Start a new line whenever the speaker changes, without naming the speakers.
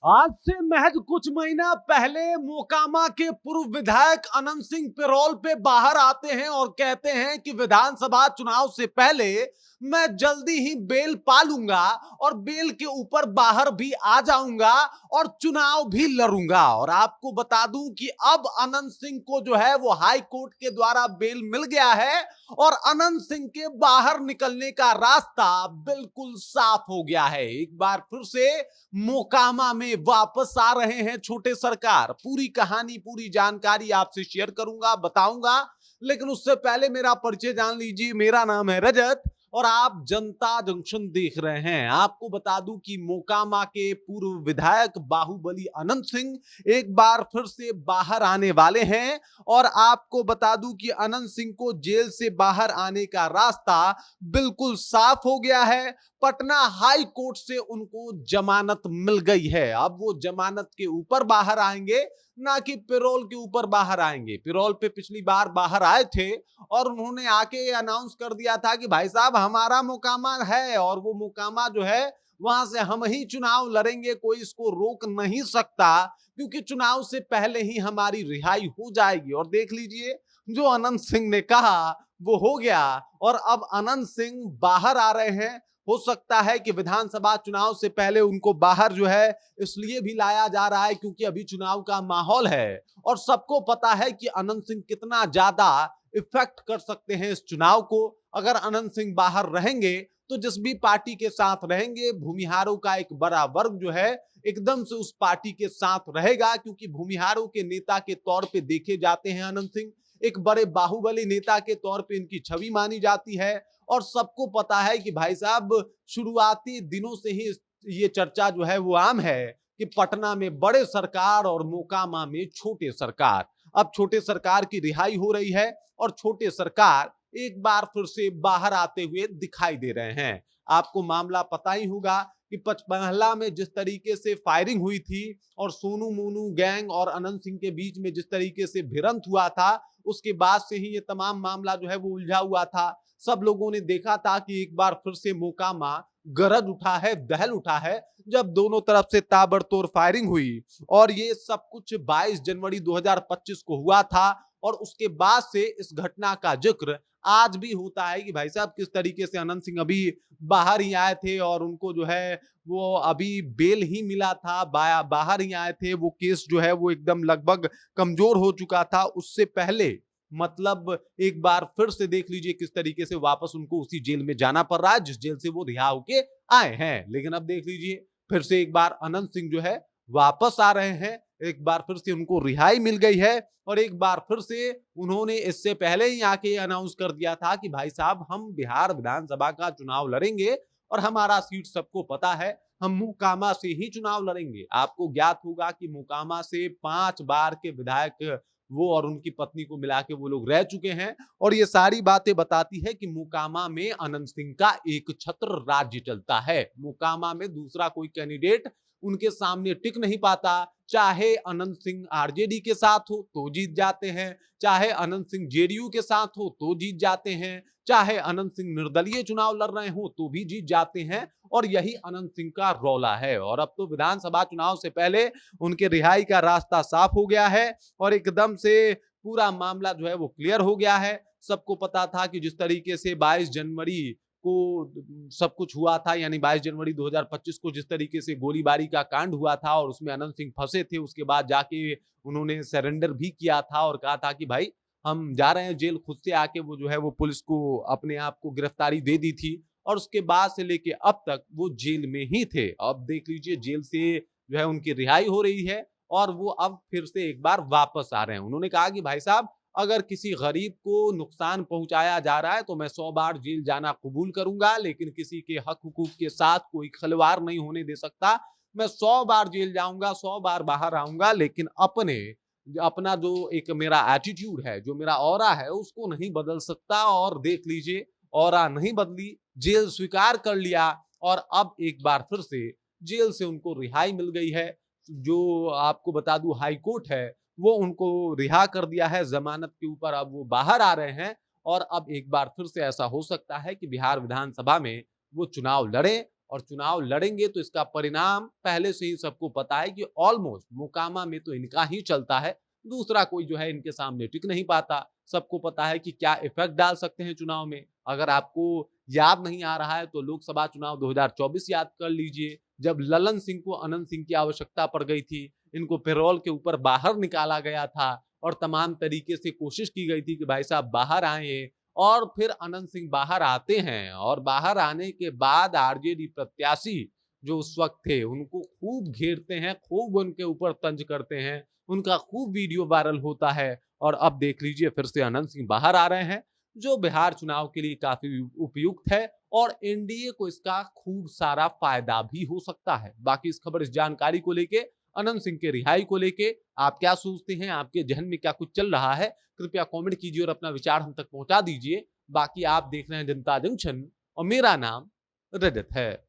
आज से महज कुछ महीना पहले मोकामा के पूर्व विधायक अनंत सिंह पैरोल पे बाहर आते हैं और कहते हैं कि विधानसभा चुनाव से पहले मैं जल्दी ही बेल पा लूंगा और बेल के ऊपर बाहर भी आ जाऊंगा और चुनाव भी लड़ूंगा। और आपको बता दूं कि अब अनंत सिंह को जो है वो हाई कोर्ट के द्वारा बेल मिल गया है और अनंत सिंह के बाहर निकलने का रास्ता बिल्कुल साफ हो गया है। एक बार फिर से मोकामा में वापस आ रहे हैं छोटे सरकार। पूरी कहानी पूरी जानकारी आपसे शेयर करूंगा, बताऊंगा, लेकिन उससे पहले मेरा परिचय जान लीजिए। मेरा नाम है रजत और आप जनता जंक्शन देख रहे हैं। आपको बता दूं कि मोकामा के पूर्व विधायक बाहुबली अनंत सिंह एक बार फिर से बाहर आने वाले हैं और आपको बता दूं कि अनंत सिंह को जेल से बाहर आने का रास्ता बिल्कुल साफ हो गया है। पटना हाई कोर्ट से उनको जमानत मिल गई है। अब वो जमानत के ऊपर बाहर आएंगे, ना कि पैरोल के ऊपर बाहर आएंगे। पैरोल पे पिछली बार बाहर आए थे और उन्होंने आके अनाउंस कर दिया था कि भाई साहब हमारा मोकामा है और वो मोकामा जो है वहां से हम ही चुनाव लड़ेंगे, कोई इसको रोक नहीं सकता, क्योंकि चुनाव से पहले ही हमारी रिहाई हो जाएगी। और देख लीजिए, जो अनंत सिंह ने कहा वो हो गया और अब अनंत सिंह बाहर आ रहे हैं। हो सकता है कि विधानसभा चुनाव से पहले उनको बाहर जो है इसलिए भी लाया जा रहा है क्योंकि अभी चुनाव का माहौल है और सबको पता है कि अनंत सिंह कितना ज्यादा इफेक्ट कर सकते हैं इस चुनाव को। अगर अनंत सिंह बाहर रहेंगे तो जिस भी पार्टी के साथ रहेंगे, भूमिहारों का एक बड़ा वर्ग जो है एकदम से उस पार्टी के साथ रहेगा, क्योंकि भूमिहारों के नेता के तौर पे देखे जाते हैं अनंत सिंह। एक बड़े बाहुबली नेता के तौर पे इनकी छवि मानी जाती है और सबको पता है कि भाई साहब शुरुआती दिनों से ही ये चर्चा जो है वो आम है कि पटना में बड़े सरकार और मोकामा में छोटे सरकार। अब छोटे सरकार की रिहाई हो रही है और छोटे सरकार एक बार फिर से बाहर आते हुए दिखाई दे रहे हैं। आपको मामला पता ही होगा कि पचमहला में जिस तरीके से फायरिंग हुई थी और सोनू मोनू गैंग और अनंत सिंह के बीच में जिस तरीके से भिड़ंत हुआ था, उसके बाद से ही ये तमाम मामला जो है वो उलझा हुआ था। सब लोगों ने देखा था कि एक बार फिर से मोकामा गरज उठा है, दहल उठा है, जब दोनों तरफ से ताबड़तोड़ फायरिंग हुई। और ये सब कुछ 22 जनवरी 2025 को हुआ था और उसके बाद से इस घटना का जिक्र आज भी होता है कि भाई साहब किस तरीके से अनंत सिंह अभी बाहर ही आए थे और उनको जो है वो अभी बेल ही मिला था, बाहर ही आए थे। वो केस जो है वो एकदम लगभग कमजोर हो चुका था उससे पहले। मतलब एक बार फिर से देख लीजिए किस तरीके से वापस उनको उसी जेल में जाना पड़ रहा है जिस जेल से वो रिहा होके आए हैं। लेकिन अब देख लीजिए फिर से एक बार अनंत सिंह जो है वापस आ रहे हैं, एक बार फिर से उनको रिहाई मिल गई है और एक बार फिर से उन्होंने इससे पहले ही आके अनाउंस कर दिया था कि भाई साहब हम बिहार विधानसभा का चुनाव लड़ेंगे और हमारा सीट सबको पता है, हम मोकामा से ही चुनाव लड़ेंगे। आपको ज्ञात होगा कि मोकामा से 5 बार के विधायक वो और उनकी पत्नी को मिला के वो लोग रह चुके हैं और ये सारी बातें बताती है कि मोकामा में अनंत सिंह का एक छत्र राज्य चलता है। मोकामा में दूसरा कोई कैंडिडेट उनके सामने टिक नहीं पाता। चाहे अनंत सिंह आरजेडी के साथ हो तो जीत जाते हैं, चाहे अनंत सिंह जेडीयू के साथ हो तो जीत जाते हैं, चाहे अनंत सिंह निर्दलीय चुनाव लड़ रहे हो तो भी जीत जाते हैं। और यही अनंत सिंह का रौला है। और अब तो विधानसभा चुनाव से पहले उनके रिहाई का रास्ता साफ हो गया है और एकदम से पूरा मामला जो है वो क्लियर हो गया है। सबको पता था कि जिस तरीके से 22 जनवरी को सब कुछ हुआ था, यानी 22 जनवरी 2025 को जिस तरीके से गोलीबारी का कांड हुआ था और उसमें अनंत सिंह फंसे थे, उसके बाद जाके उन्होंने सरेंडर भी किया था और कहा था कि भाई हम जा रहे हैं जेल। खुद से आके वो जो है वो पुलिस को अपने आप को गिरफ्तारी दे दी थी और उसके बाद से लेके अब तक वो जेल में ही थे। अब देख लीजिए जेल से जो है उनकी रिहाई हो रही है और वो अब फिर से एक बार वापस आ रहे हैं। उन्होंने कहा कि भाई साहब अगर किसी गरीब को नुकसान पहुंचाया जा रहा है तो मैं 100 बार जेल जाना कबूल करूंगा, लेकिन किसी के हक हुकूक के साथ कोई खिलवाड़ नहीं होने दे सकता। मैं 100 बार जेल जाऊंगा, 100 बार बाहर आऊंगा, लेकिन अपना जो एक मेरा एटीट्यूड है, जो मेरा ऑरा है, उसको नहीं बदल सकता। और देख लीजिए ऑरा नहीं बदली, जेल स्वीकार कर लिया और अब एक बार फिर से जेल से उनको रिहाई मिल गई है। जो आपको बता दूं हाई कोर्ट है वो उनको रिहा कर दिया है जमानत के ऊपर। अब वो बाहर आ रहे हैं और अब एक बार फिर से ऐसा हो सकता है कि बिहार विधानसभा में वो चुनाव लड़े और चुनाव लड़ेंगे तो इसका परिणाम पहले से ही सबको पता है कि ऑलमोस्ट मोकामा में तो इनका ही चलता है, दूसरा कोई जो है इनके सामने टिक नहीं पाता। सबको पता है कि क्या इफेक्ट डाल सकते हैं चुनाव में। अगर आपको याद नहीं आ रहा है तो लोकसभा चुनाव 2024 याद कर लीजिए, जब ललन सिंह को अनंत सिंह की आवश्यकता पड़ गई थी, इनको पेरोल के ऊपर बाहर निकाला गया था और तमाम तरीके से कोशिश की गई थी कि भाई साहब बाहर आए, और फिर अनंत सिंह बाहर आते हैं और बाहर आने के बाद आरजेडी प्रत्याशी जो उस वक्त थे उनको खूब घेरते हैं, खूब उनके ऊपर तंज करते हैं, उनका खूब वीडियो वायरल होता है। और अब देख लीजिए फिर से अनंत सिंह बाहर आ रहे हैं, जो बिहार चुनाव के लिए काफी उपयुक्त है और एनडीए को इसका खूब सारा फायदा भी हो सकता है। बाकी इस खबर, इस जानकारी को लेके, अनंत सिंह के रिहाई को लेके आप क्या सोचते हैं, आपके जहन में क्या कुछ चल रहा है, कृपया कमेंट कीजिए और अपना विचार हम तक पहुंचा दीजिए। बाकी आप देख रहे हैं जनता जंक्शन और मेरा नाम रजत है।